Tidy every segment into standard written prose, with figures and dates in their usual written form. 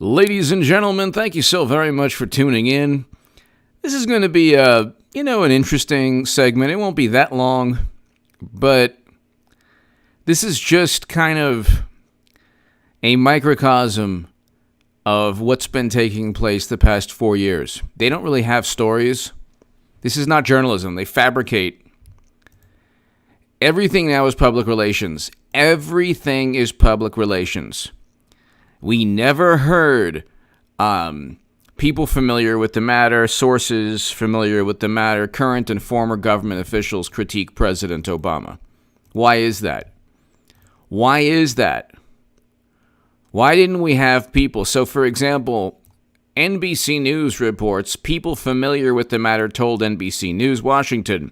Ladies and gentlemen, thank you so very much for tuning in. This is going to be an interesting segment. It won't be that long, but this is just kind of a microcosm of what's been taking place the past 4 years. They don't really have stories. This is not journalism. They fabricate. Everything now is public relations. Everything is public relations. We never heard people familiar with the matter, sources familiar with the matter, current and former government officials critique President Obama. Why is that? Why is that? Why didn't we have people? So, for example, NBC News reports people familiar with the matter told NBC News Washington.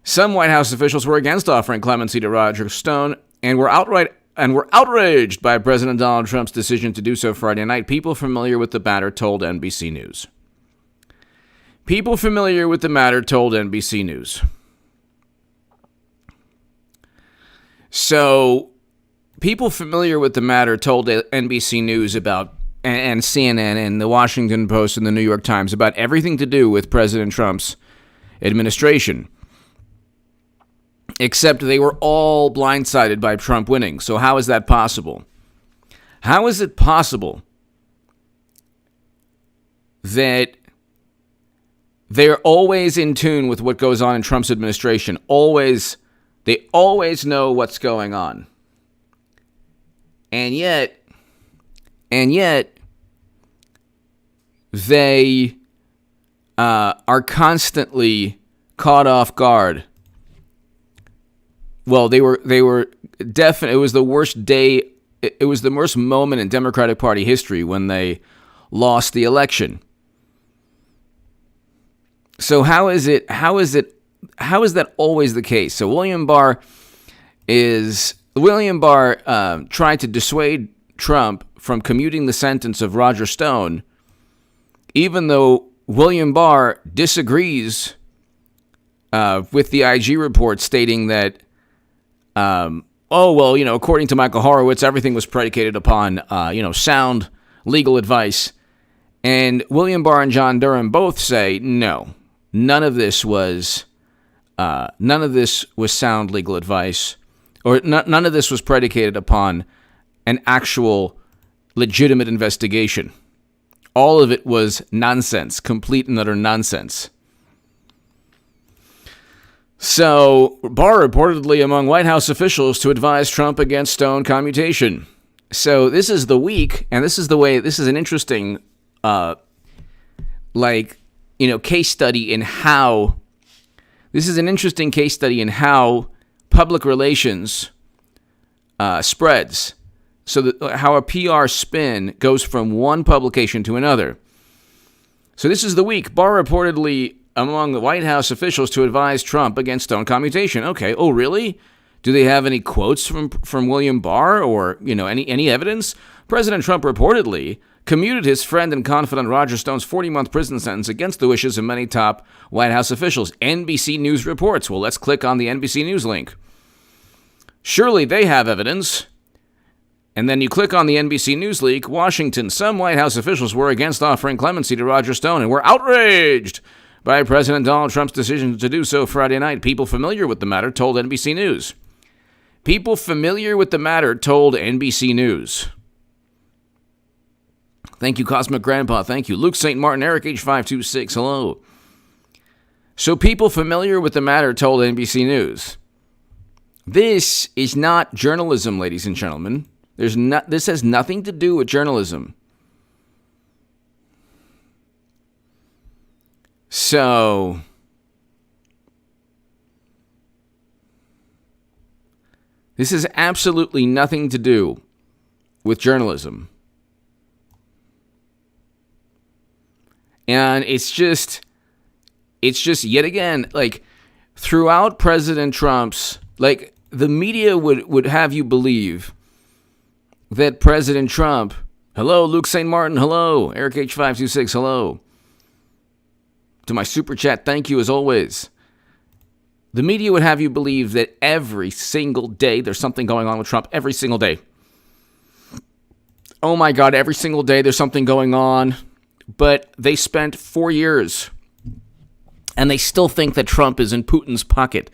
Some White House officials were against offering clemency to Roger Stone and were outraged by President Donald Trump's decision to do so Friday night. People familiar with the matter told NBC News. People familiar with the matter told NBC News. So, people familiar with the matter told NBC News about, and CNN and the Washington Post and the New York Times about everything to do with President Trump's administration. Except they were all blindsided by Trump winning. So how is that possible? How is it possible that they're always in tune with what goes on in Trump's administration? They always know what's going on. And yet, they are constantly caught off guard. Well, they were definitely. It was the worst day. It was the worst moment in Democratic Party history when they lost the election. So how is that always the case? So William Barr tried to dissuade Trump from commuting the sentence of Roger Stone, even though William Barr disagrees with the IG report stating that. According to Michael Horowitz, everything was predicated upon, sound legal advice. And William Barr and John Durham both say, no, none of this was sound legal advice, or none of this was predicated upon an actual legitimate investigation. All of it was nonsense, complete and utter nonsense. So, Barr reportedly among White House officials to advise Trump against Stone commutation. So, this is the week, and this is an interesting, case study in how, public relations spreads. So, how a PR spin goes from one publication to another. So, this is the week. Barr reportedly among the White House officials to advise Trump against Stone commutation. Okay. Oh, really? Do they have any quotes from William Barr or, any evidence? President Trump reportedly commuted his friend and confidant Roger Stone's 40-month prison sentence against the wishes of many top White House officials. NBC News reports. Well, let's click on the NBC News link. Surely they have evidence. And then you click on the NBC News link. Washington. Some White House officials were against offering clemency to Roger Stone and were outraged by President Donald Trump's decision to do so Friday night. People familiar with the matter told NBC News. People familiar with the matter told NBC News. Thank you, Cosmic Grandpa. Thank you. Luke St. Martin, Eric H526. Hello. So people familiar with the matter told NBC News. This is not journalism, ladies and gentlemen. This has nothing to do with journalism. So, this has absolutely nothing to do with journalism. And it's just yet again, throughout President Trump's, the media would have you believe that President Trump, hello, Luke St. Martin, hello, Eric H526, hello. To my super chat, thank you as always. The media would have you believe that every single day there's something going on with Trump, every single day. oh my God, every single day there's something going on. But they spent 4 years, and they still think that Trump is in Putin's pocket.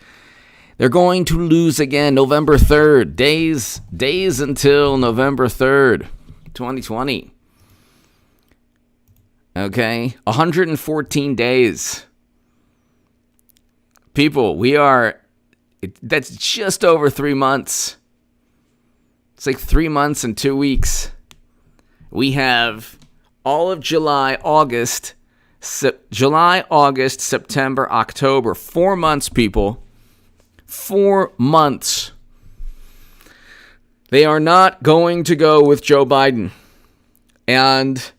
They're going to lose again November 3rd. Days until November 3rd, 2020. Okay? 114 days. People, that's just over 3 months. It's like 3 months and 2 weeks. We have all of July, August, September, October. 4 months, people. 4 months. They are not going to go with Joe Biden. And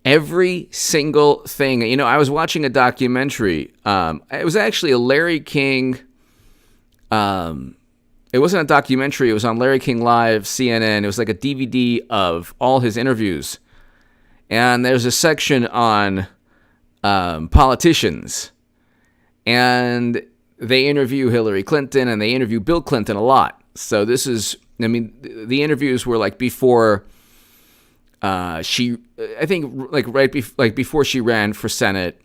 every single thing. I was watching a documentary. It was actually a Larry King. It wasn't a documentary. It was on Larry King Live, CNN. It was like a DVD of all his interviews. And there's a section on politicians. And they interview Hillary Clinton and they interview Bill Clinton a lot. So the interviews were like before before she ran for Senate.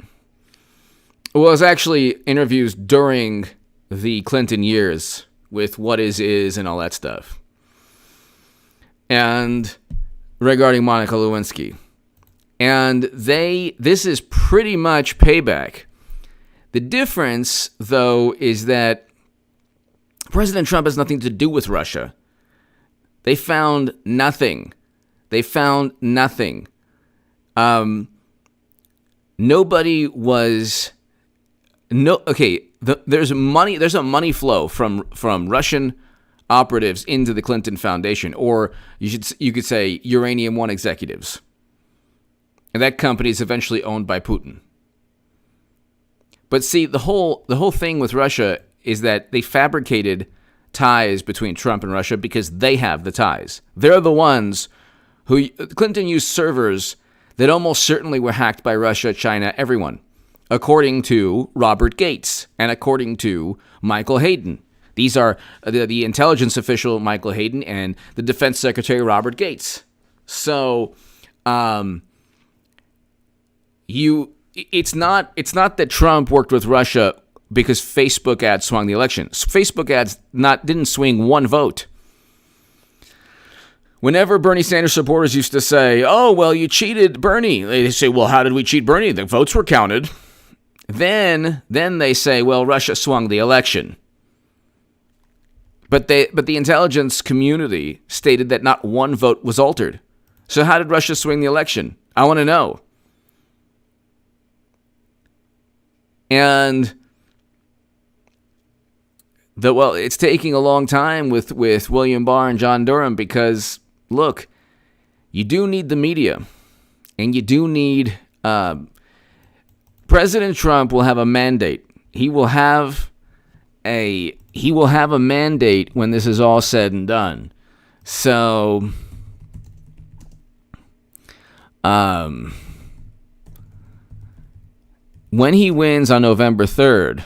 Well, it was actually interviews during the Clinton years with what is and all that stuff. And regarding Monica Lewinsky. And this is pretty much payback. The difference, though, is that President Trump has nothing to do with Russia. They found nothing. There's a money flow from Russian operatives into the Clinton Foundation, or you could say Uranium One executives. And that company is eventually owned by Putin. But see, the whole thing with Russia is that they fabricated ties between Trump and Russia because they have the ties. They're the ones who Clinton used servers that almost certainly were hacked by Russia, China, everyone, according to Robert Gates and according to Michael Hayden. These are the intelligence official Michael Hayden and the defense secretary Robert Gates. So, it's not that Trump worked with Russia because Facebook ads swung the election. Facebook ads didn't swing one vote. Whenever Bernie Sanders supporters used to say, "Oh, well, you cheated Bernie," they say, "Well, how did we cheat Bernie? The votes were counted." Then they say, "Well, Russia swung the election." But the intelligence community stated that not one vote was altered. So how did Russia swing the election? I want to know. And it's taking a long time with William Barr and John Durham because, look, you do need the media, and you do need President Trump will have a mandate. He will have a mandate when this is all said and done. So, when he wins on November 3rd,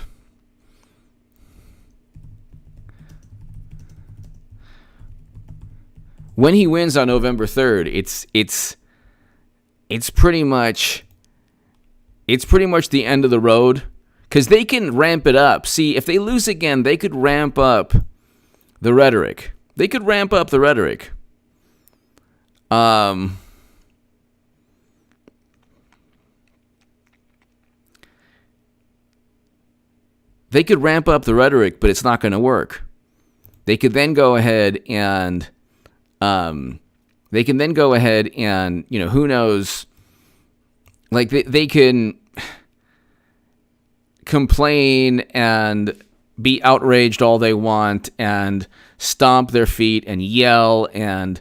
it's pretty much the end of the road, because they can ramp it up. See, if they lose again, they could ramp up the rhetoric. They could ramp up the rhetoric. They could ramp up the rhetoric, but it's not going to work. They could then go ahead and, who knows, like they can complain and be outraged all they want and stomp their feet and yell and,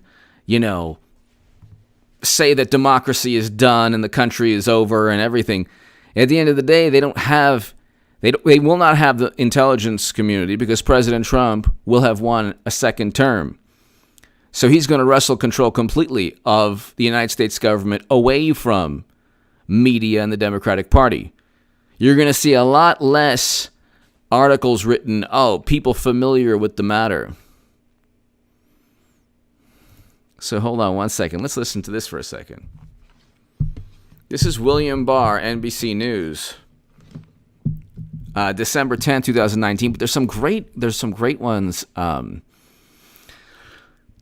say that democracy is done and the country is over and everything. At the end of the day, they will not have the intelligence community because President Trump will have won a second term. So he's going to wrestle control completely of the United States government away from media and the Democratic Party. You're going to see a lot less articles written, people familiar with the matter. So hold on one second. Let's listen to this for a second. This is William Barr, NBC News, December 10th, 2019. But there's some great ones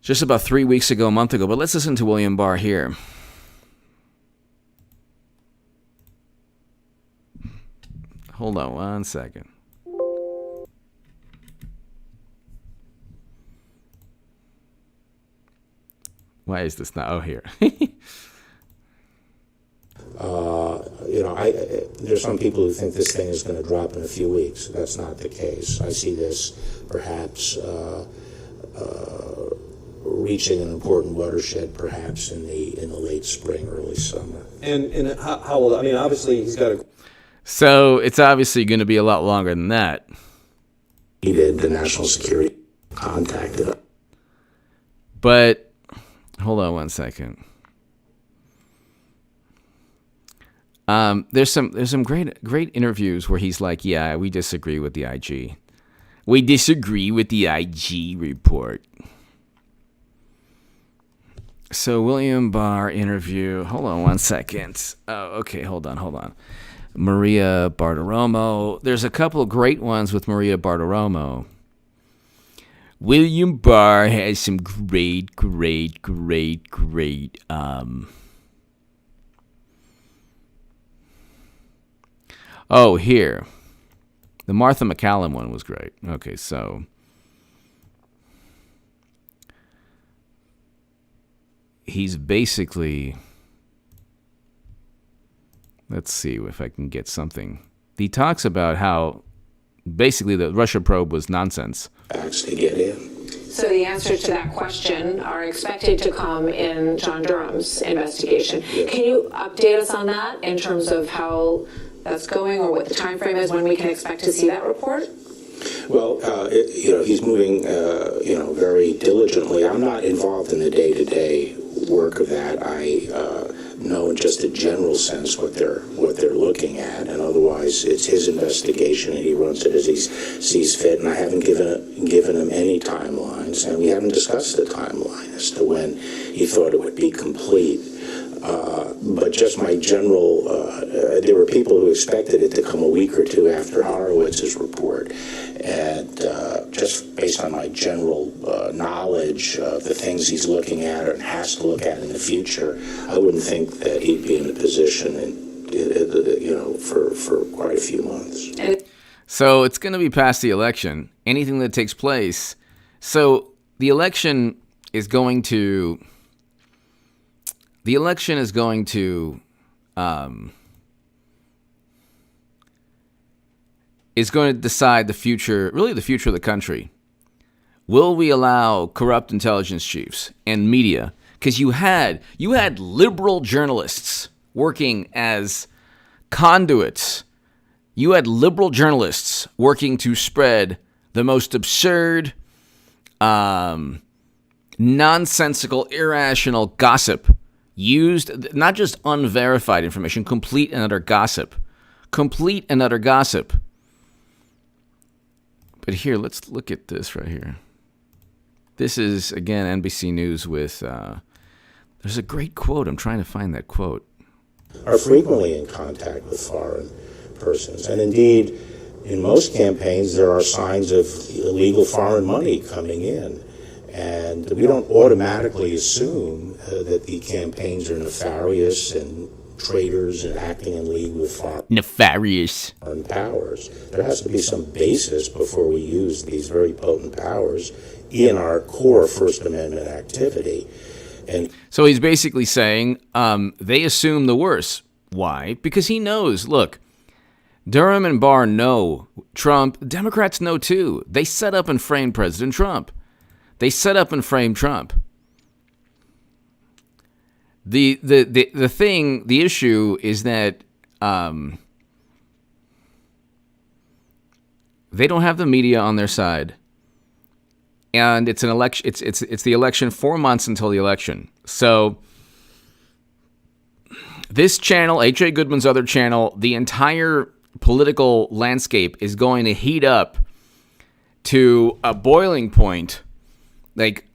just about 3 weeks ago, a month ago. But let's listen to William Barr here. Hold on one second. Why is this not? Oh, here. There's some people who think this thing is going to drop in a few weeks. That's not the case. I see this perhaps reaching an important watershed, perhaps in the late spring, early summer. And how old? I mean, obviously he's got a. So it's obviously going to be a lot longer than that. He did. The national security contacted him. But hold on one second. There's some great interviews where he's like, yeah, we disagree with the IG. We disagree with the IG report. So William Barr interview. Hold on one second. Oh, okay. Hold on. Maria Bartiromo. There's a couple of great ones with Maria Bartiromo. William Barr has some great. Oh, here. The Martha McCallum one was great. Okay, so he's basically, let's see if I can get something. He talks about how basically the Russia probe was nonsense. Actually get in. So the answers to that question are expected to come in John Durham's investigation. Can you update us on that in terms of how that's going, or what the time frame is when we can expect to see that report? Well, he's moving, very diligently. I'm not involved in the day-to-day work of that. I know in just a general sense what they're looking at, and otherwise it's his investigation and he runs it as he sees fit. And I haven't given him any timelines, and we haven't discussed the timeline as to when he thought it would be complete. But just my general, there were people who expected it to come a week or two after Horowitz's report. And just based on my general knowledge of the things he's looking at and has to look at in the future, I wouldn't think that he'd be in a position, for quite a few months. So it's going to be past the election. Anything that takes place. So the election is going to decide the future of the country. Will we allow corrupt intelligence chiefs and media? Because you had liberal journalists working as conduits. You had liberal journalists working to spread the most absurd, nonsensical, irrational gossip. Used not just unverified information, complete and utter gossip. But here, let's look at this right here. This is, again, NBC News with, there's a great quote. I'm trying to find that quote. Are frequently in contact with foreign persons. And indeed, in most campaigns, there are signs of illegal foreign money coming in. And we don't automatically assume that the campaigns are nefarious and traitors and acting in league with foreign powers. There has to be some basis before we use these very potent powers in our core First Amendment activity. And so he's basically saying they assume the worst. Why? Because he knows, look, Durham and Barr know Trump. Democrats know too. They set up and framed President Trump. The issue is that they don't have the media on their side, and it's an election. It's the election, 4 months until the election. So this channel, H.A. Goodman's other channel, the entire political landscape is going to heat up to a boiling point. Like,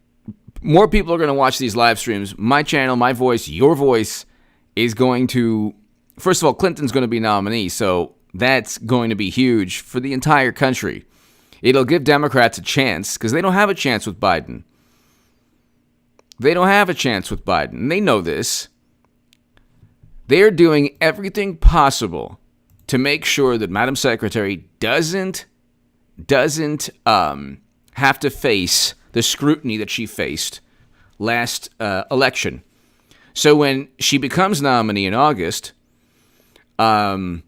more people are going to watch these live streams. My channel, my voice, your voice is going to, first of all, Clinton's going to be nominee, so that's going to be huge for the entire country. It'll give Democrats a chance because they don't have a chance with Biden. They don't have a chance with Biden. They know this. They're doing everything possible to make sure that Madam Secretary doesn't have to face the scrutiny that she faced last election. So when she becomes nominee in August, you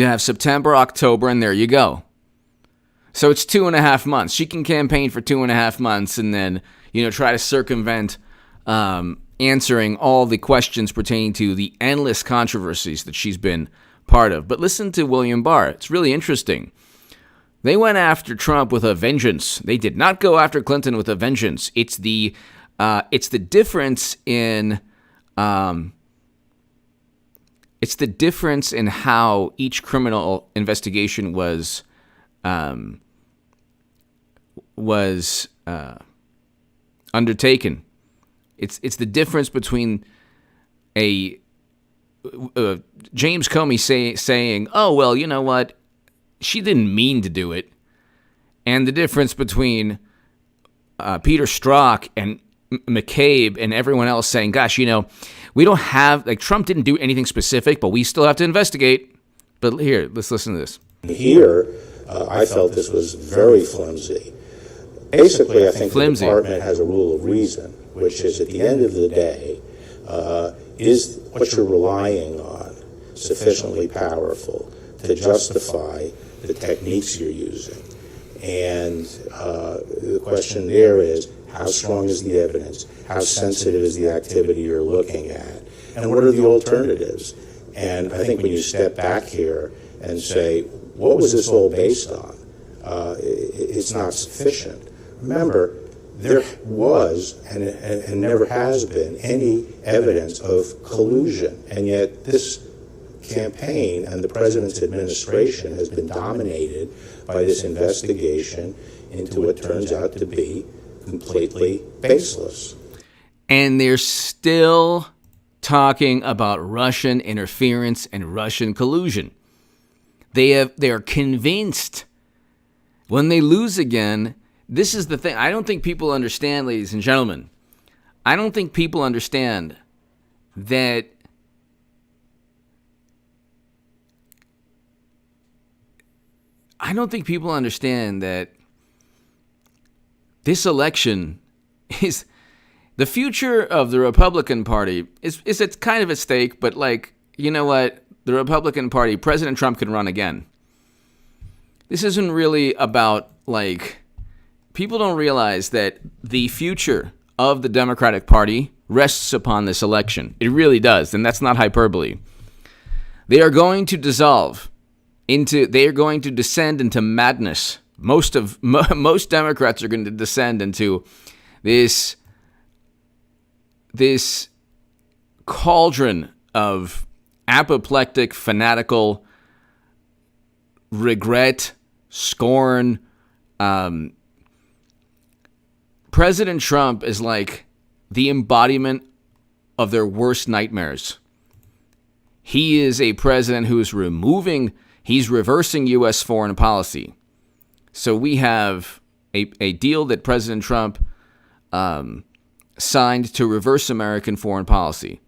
have September, October, and there you go. So it's 2.5 months. She can campaign for 2.5 months and then, try to circumvent answering all the questions pertaining to the endless controversies that she's been part of. But listen to William Barr. It's really interesting. They went after Trump with a vengeance. They did not go after Clinton with a vengeance. It's the difference in how each criminal investigation was undertaken. It's the difference between James Comey saying, "Oh well, you know what? She didn't mean to do it," and the difference between Peter Strzok and McCabe and everyone else saying, "Gosh, we don't have Trump didn't do anything specific, but we still have to investigate." But here, let's listen to this. Here, I felt this was very flimsy. Basically, I think the department has a rule of reason, which is at the end of the day, is what you're relying on sufficiently powerful to justify the techniques you're using? And the question there is, how strong is the evidence? How sensitive is the activity you're looking at? And what are the alternatives? And I think when you step back here and say, what was this all based on? It's not sufficient. Remember, there was and never has been any evidence of collusion, and yet this campaign and the president's administration has been dominated by this investigation into what turns out to be completely baseless. And they're still talking about Russian interference and Russian collusion. They are convinced when they lose again. This is the thing. I don't think people understand, ladies and gentlemen. I don't think people understand that this election is the future of the Republican Party is it's kind of at stake, but you know what? The Republican Party, President Trump can run again. This isn't really about people don't realize that the future of the Democratic Party rests upon this election. It really does, and that's not hyperbole. They are going to descend into madness. Most Democrats are going to descend into this cauldron of apoplectic, fanatical regret, scorn. President Trump is like the embodiment of their worst nightmares. He is a president who is he's reversing U.S. foreign policy. So we have a deal that President Trump signed to reverse American foreign policy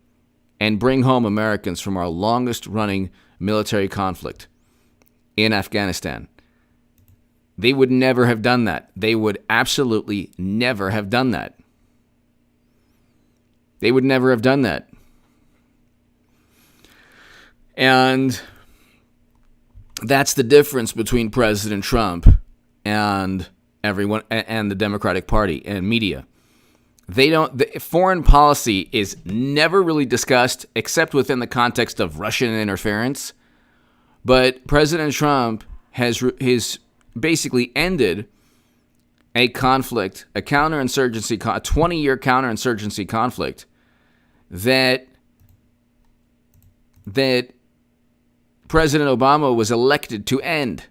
and bring home Americans from our longest-running military conflict in Afghanistan. They would never have done that. They would absolutely never have done that. They would never have done that. And that's the difference between President Trump and everyone and the Democratic Party and media. Foreign policy is never really discussed except within the context of Russian interference. But President Trump has basically ended a conflict, a 20-year counterinsurgency conflict that President Obama was elected to end.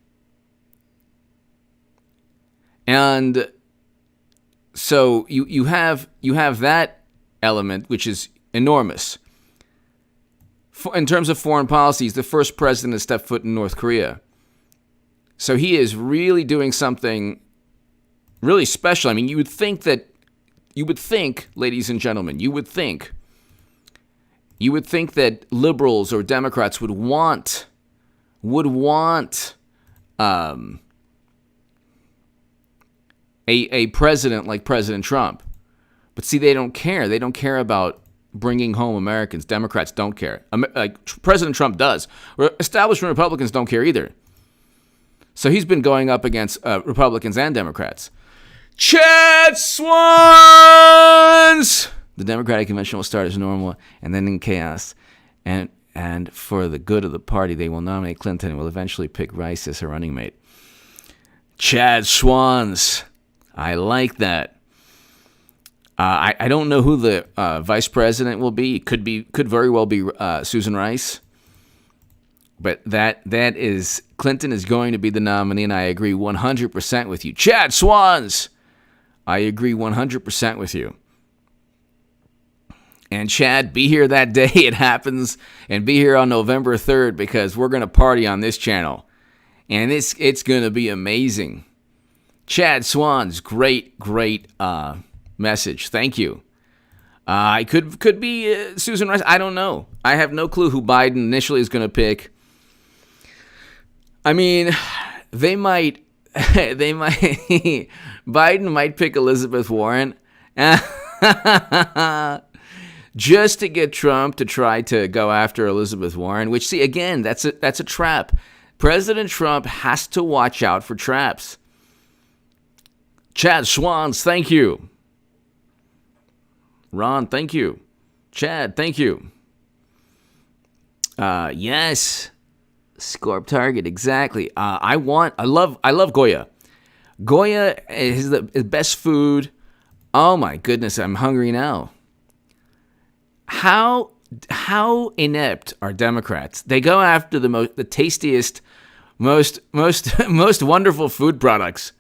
And So you have that element, which is enormous. In terms of foreign policy, he's the first president to step foot in North Korea. So he is really doing something really special. I mean, you would think, ladies and gentlemen, you would think that liberals or Democrats would want a president like President Trump. But see, they don't care. They don't care about bringing home Americans. Democrats don't care. Like President Trump does. Establishment Republicans don't care either. So he's been going up against Republicans and Democrats. Chad Swans! The Democratic convention will start as normal and then in chaos. And for the good of the party, they will nominate Clinton and will eventually pick Rice as her running mate. Chad Swans. I like that. I don't know who the vice president will be. It could very well be Susan Rice. But that is, Clinton is going to be the nominee, and I agree 100% with you. Chad Swans! I agree 100% with you. And Chad, be here that day it happens, and be here on November 3rd, because we're going to party on this channel. And it's going to be amazing. Chad Swans, great message. Thank you. It could be Susan Rice. I don't know. I have no clue who Biden initially is going to pick. I mean, they might. Biden might pick Elizabeth Warren, just to get Trump to try to go after Elizabeth Warren. Which, see, again, that's a trap. President Trump has to watch out for traps. Chad Swans, thank you. Ron, thank you. Chad, thank you. Yes. Scorp Target, exactly. I love Goya. Goya is the best food. Oh my goodness, I'm hungry now. How inept are Democrats? They go after the tastiest, most wonderful food products.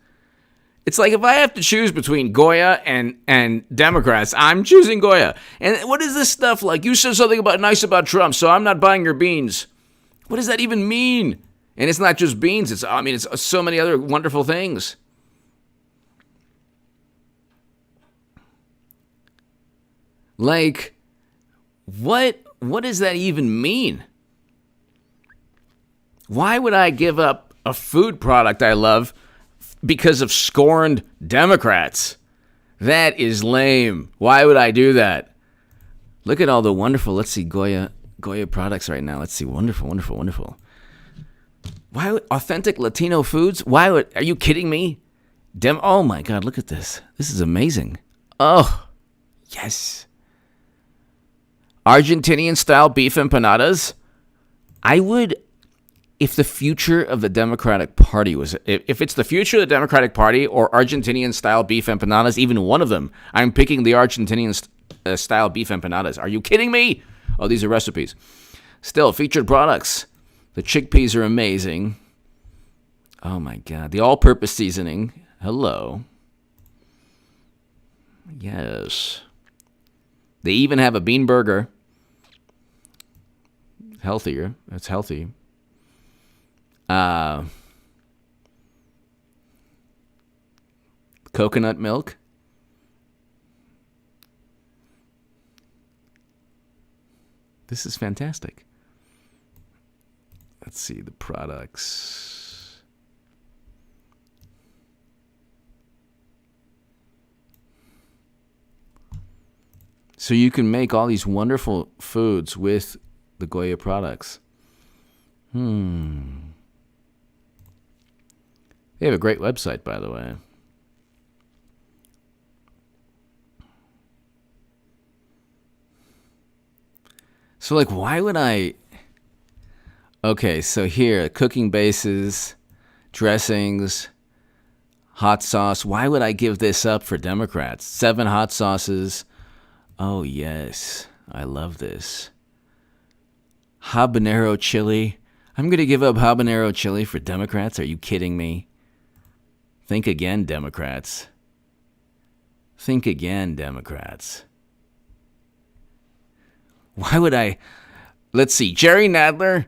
It's like if I have to choose between Goya and Democrats, I'm choosing Goya. And what is this stuff like? You said something nice about Trump, so I'm not buying your beans. What does that even mean? And it's not just beans. It's so many other wonderful things. Like, what does that even mean? Why would I give up a food product I love because of scorned Democrats? That is lame. Why would I do that? Look at all the wonderful, let's see, Goya products right now. Let's see, wonderful. Why would authentic Latino foods? Are you kidding me? Oh my God, look at this. This is amazing. Oh, yes. Argentinian style beef empanadas. I would, if the future of the Democratic Party was, if it's the future of the Democratic Party or Argentinian style beef empanadas, even one of them, I'm picking the Argentinian style beef empanadas. Are you kidding me? Oh, these are recipes. Still, featured products. The chickpeas are amazing. Oh my God. The all-purpose seasoning. Hello. Yes. They even have a bean burger. Healthier. It's healthy. Coconut milk. This is fantastic. Let's see the products. So you can make all these wonderful foods with the Goya products. They have a great website, by the way. So, like, why would I... Okay, so here, cooking bases, dressings, hot sauce. Why would I give this up for Democrats? 7 hot sauces. Oh, yes. I love this. Habanero chili. I'm going to give up habanero chili for Democrats? Are you kidding me? Think again, Democrats. Think again, Democrats. Why would I? Let's see, Jerry Nadler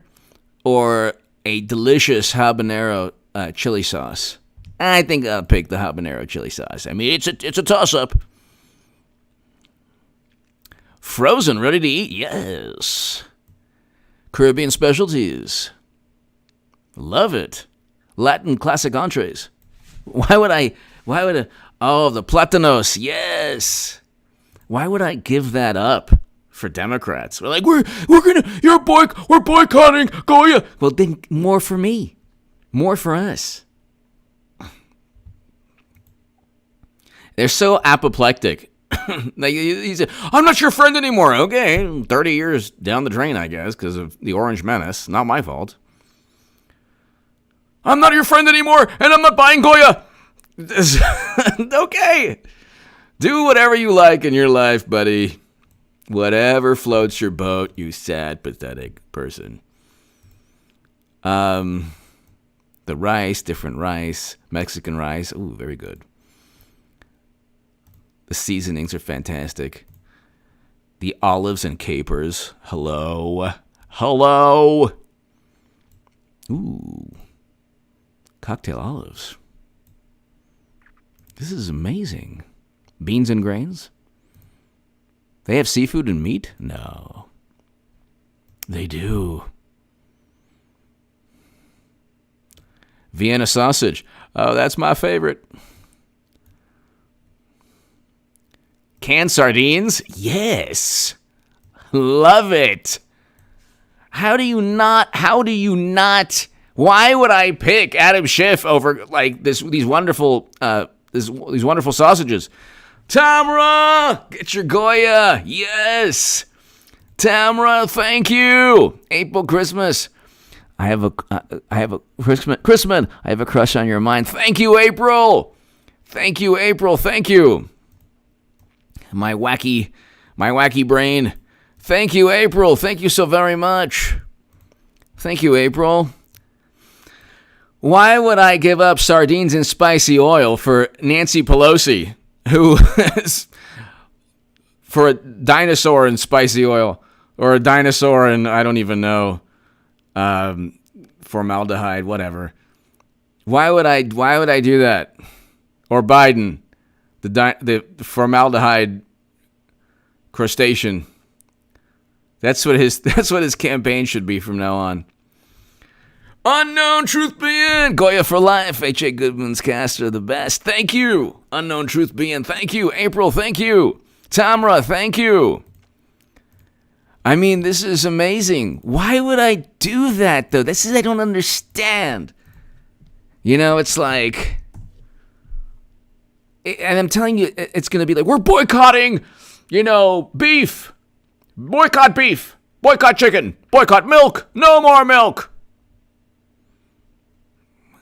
or a delicious habanero chili sauce? I think I'll pick the habanero chili sauce. I mean, it's a toss-up. Frozen, ready to eat? Yes. Caribbean specialties. Love it. Latin classic entrees. Why would I? Oh, the platanos. Yes. Why would I give that up for Democrats? We're like, we're boycotting Goya. Well, then more for me. More for us. They're so apoplectic. Like, he said, I'm not your friend anymore. Okay, 30 years down the drain, I guess, because of the Orange Menace. Not my fault. I'm not your friend anymore, and I'm not buying Goya. Okay. Do whatever you like in your life, buddy. Whatever floats your boat, you sad, pathetic person. The rice, different rice, Mexican rice. Ooh, very good. The seasonings are fantastic. The olives and capers. Hello. Ooh. Cocktail olives. This is amazing. Beans and grains? They have seafood and meat? No. They do. Vienna sausage. Oh, that's my favorite. Canned sardines? Yes. Love it. How do you not? Why would I pick Adam Schiff over like these wonderful these wonderful sausages? Tamra, get your Goya. Yes. Tamra, thank you. April Christmas. I have a Christmas. I have a crush on your mind. Thank you, April. Thank you. My wacky brain. Thank you, April. Thank you so very much. Thank you, April. Why would I give up sardines in spicy oil for Nancy Pelosi, who is for a dinosaur in spicy oil, or a dinosaur in, I don't even know, formaldehyde, whatever. Why would I do that? Or Biden, the formaldehyde crustacean. That's what his campaign should be from now on. Unknown Truth Being, Goya for life. H.A. Goodman's cast are the best. Thank you. Unknown Truth Being, thank you. April, thank you. Tamra, thank you. I mean, this is amazing. Why would I do that, though? I don't understand. You know, it's like, and I'm telling you, it's going to be like, we're boycotting, beef. Boycott beef. Boycott chicken. Boycott milk. No more milk.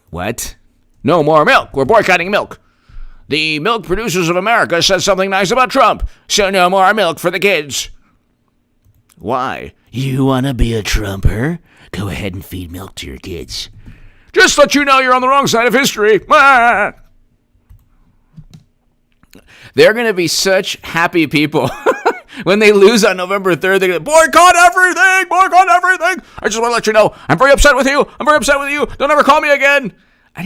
What? No more milk. We're boycotting milk. The Milk Producers of America said something nice about Trump, so no more milk for the kids. Why? You want to be a Trumper? Go ahead and feed milk to your kids. Just let you know you're on the wrong side of history. Ah! They're going to be such happy people. When they lose on November 3rd, they're going to boycott everything. I just want to let you know, I'm very upset with you. Don't ever call me again. I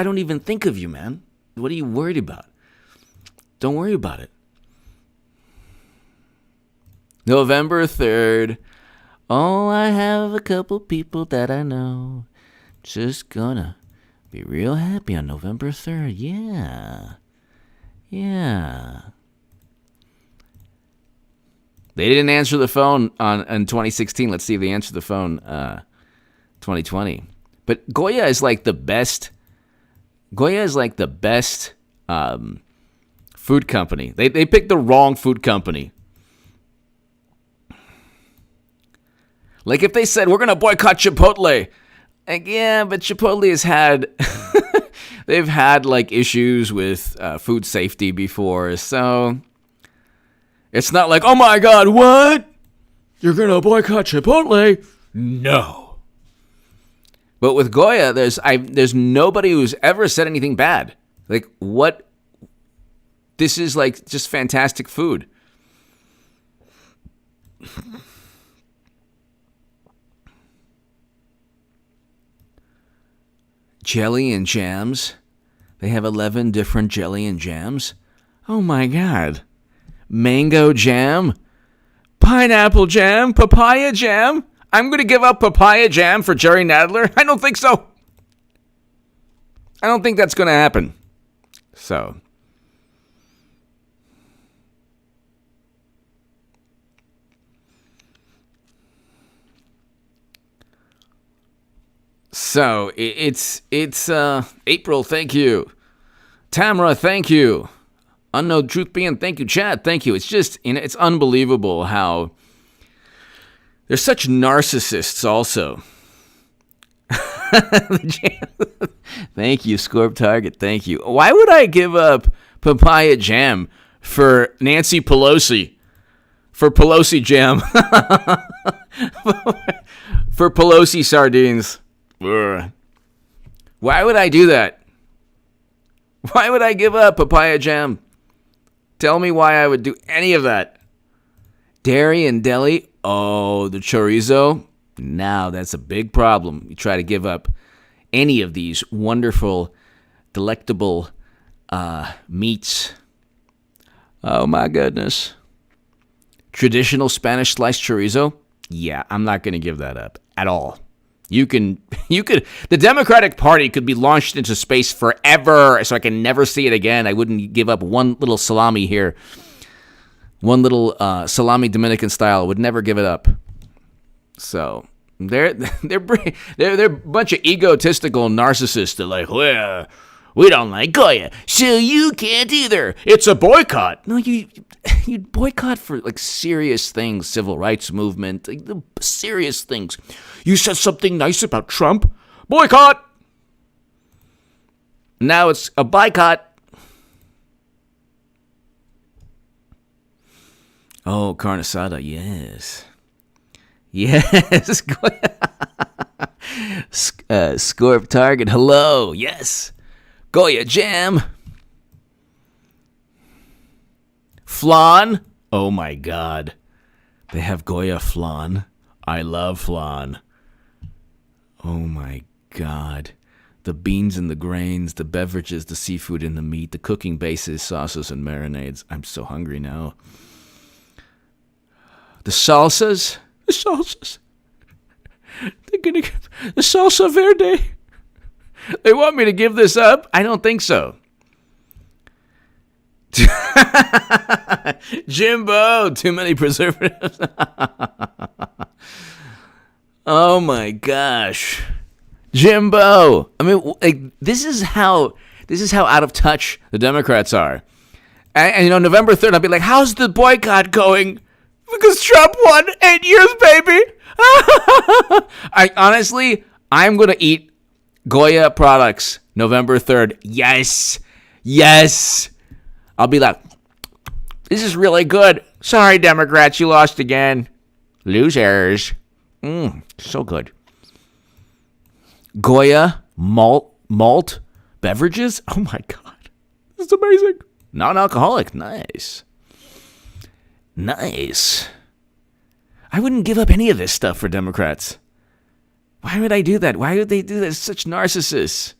don't even think of you, man. What are you worried about? Don't worry about it. November 3rd. Oh, I have a couple people that I know. Just gonna be real happy on November 3rd. Yeah. They didn't answer the phone in 2016. Let's see if they answer the phone 2020. But Goya is like the best. Food company. They picked the wrong food company. Like if they said, we're going to boycott Chipotle. Like, yeah, but Chipotle has had, they've had like issues with food safety before. So it's not like, oh my God, what? You're going to boycott Chipotle? No. But with Goya, there's nobody who's ever said anything bad. Like, what This is like just fantastic food. Jelly and jams. They have 11 different jelly and jams. Oh my God. Mango jam. Pineapple jam. Papaya jam. I'm going to give up papaya jam for Jerry Nadler? I don't think so. I don't think that's going to happen. So. So, it's April, thank you. Tamara, thank you. Unknown Truth Being, thank you. Chad, thank you. It's just, it's unbelievable how they're such narcissists also. Thank you, Scorp Target, thank you. Why would I give up papaya jam for Nancy Pelosi? For Pelosi jam. For Pelosi sardines. Ugh. Why would I do that? Why would I give up papaya jam? Tell me why I would do any of that. Dairy and deli. Oh, the chorizo. Now that's a big problem. You try to give up any of these wonderful, delectable meats. Oh my goodness. Traditional Spanish sliced chorizo. Yeah, I'm not going to give that up at all. You could, the Democratic Party could be launched into space forever, so I can never see it again. I wouldn't give up one little salami here. One little salami Dominican style. I would never give it up. So, they're a bunch of egotistical narcissists. They're like, well, we don't like Goya, so you can't either. It's a boycott. No, you boycott for like serious things, civil rights movement, like the serious things. You said something nice about Trump, boycott. Now it's a boycott. Oh, carne asada, yes. Yes. Scorp Target, hello, yes. Goya jam. Flan. Oh my God. They have Goya flan. I love flan. Oh my God. The beans and the grains, the beverages, the seafood and the meat, the cooking bases, sauces and marinades. I'm so hungry now. The salsas. The salsas. They're gonna give the salsa verde. They want me to give this up? I don't think so. Jimbo, too many preservatives. Oh my gosh. Jimbo. I mean, like, this is how out of touch the Democrats are. And November 3rd, I'll be like, how's the boycott going? Because Trump won 8 years, baby. I'm going to eat Goya products November 3rd. Yes. Yes. I'll be like, this is really good. Sorry, Democrats, you lost again. Losers. So good. Goya malt beverages. Oh my God. This is amazing. Non-alcoholic. Nice. Nice. I wouldn't give up any of this stuff for Democrats. Why would I do that? Why would they do that? Such narcissists.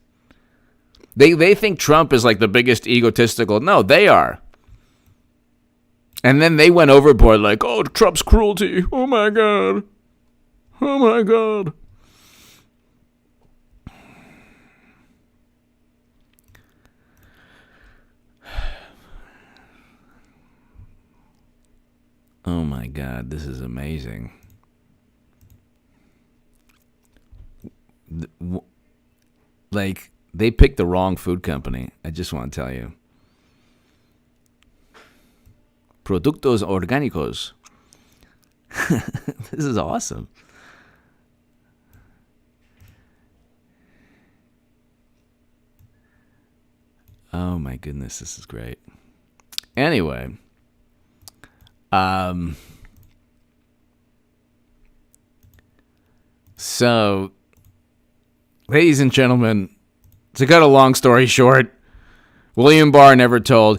They think Trump is like the biggest egotistical. No, they are. And then they went overboard like, oh, Trump's cruelty. Oh my God. Oh my God. Oh my God, this is amazing. Like, they picked the wrong food company. I just want to tell you. Productos orgánicos. This is awesome. Oh my goodness, this is great. Anyway. So, ladies and gentlemen, to cut a long story short, William Barr never told.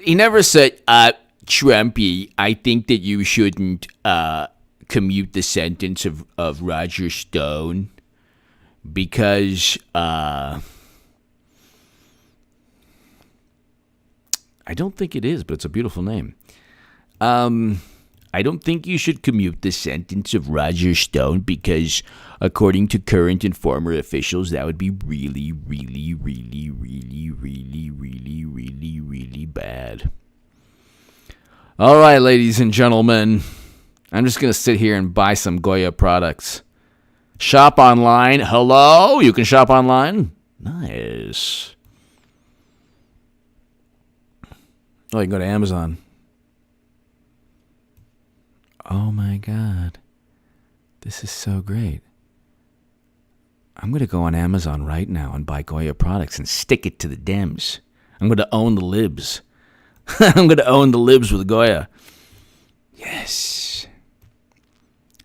He never said, Trumpy, I think that you shouldn't commute the sentence of Roger Stone because I don't think it is, but it's a beautiful name. I don't think you should commute the sentence of Roger Stone because, according to current and former officials, that would be really, really, really, really, really, really, really, really bad. All right, ladies and gentlemen, I'm just going to sit here and buy some Goya products. Shop online. Hello? You can shop online? Nice. Oh, you can go to Amazon. Oh my God. This is so great. I'm going to go on Amazon right now and buy Goya products and stick it to the Dems. I'm going to own the libs. I'm going to own the libs with Goya. Yes.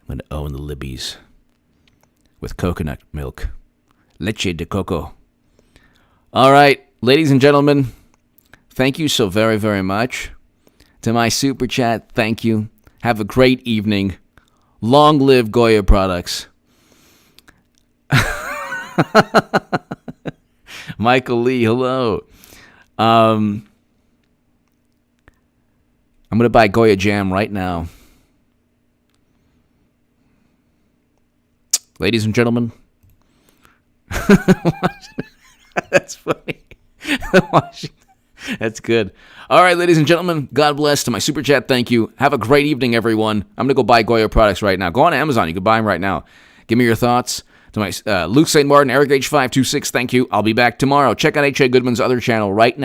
I'm going to own the libbies with coconut milk. Leche de coco. All right, ladies and gentlemen, thank you so very, very much. To my super chat, thank you. Have a great evening. Long live Goya products. Michael Lee, hello. I'm going to buy Goya jam right now. Ladies and gentlemen. That's funny. That's good. All right, ladies and gentlemen, God bless. To my super chat, thank you. Have a great evening, everyone. I'm going to go buy Goya products right now. Go on Amazon. You can buy them right now. Give me your thoughts. To my Luke St. Martin, Eric H526, thank you. I'll be back tomorrow. Check out H.A. Goodman's other channel right now.